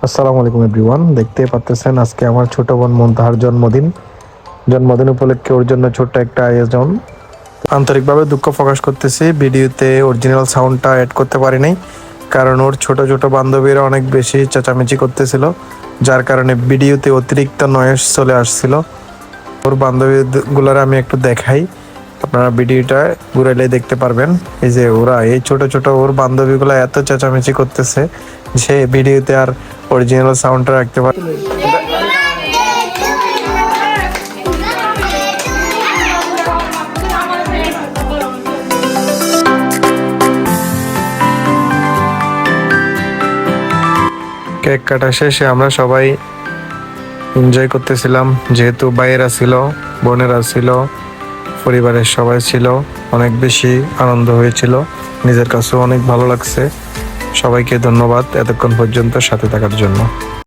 আসসালামু আলাইকুম এভরিওয়ান, দেখতে পাচ্ছেন আজকে আমার ছোট বোন মুনতাহার জন্মদিন। জন্মদিন উপলক্ষে ওর জন্য ছোট্ট একটা আয়োজন। আন্তরিকভাবে দুঃখ প্রকাশ করতেছি, ভিডিওতে অরিজিনাল সাউন্ডটা অ্যাড করতে পারি নাই, কারণ ওর ছোট ছোট বান্ধবীরা অনেক বেশি চেঁচামেচি করতেছিল, যার কারণে ভিডিওতে অতিরিক্ত নয়েজ চলে আসছিল। ওর বান্ধবীগুলোর আমি একটু দেখাই, আপনারা ভিডিওটা ঘুরাইলে দেখতে পারবেন। এই যে ওরা এই ছোট ছোট ওর বান্ধবীগুলো এত চেঁচামেচি করতেছে যে ভিডিওতে আর অরিজিনাল সাউন্ডটা রাখতে পারে। কেক কাটা শেষে আমরা সবাই এনজয় করতেছিলাম, যেহেতু ভাইয়েরা ছিল, বোনেরা ছিল, পরিবারের সবাই ছিল। অনেক বেশি আনন্দ হয়েছিল, নিজের কাছেও অনেক ভালো লাগছে। সবাইকে ধন্যবাদ এতক্ষণ পর্যন্ত সাথে থাকার জন্য।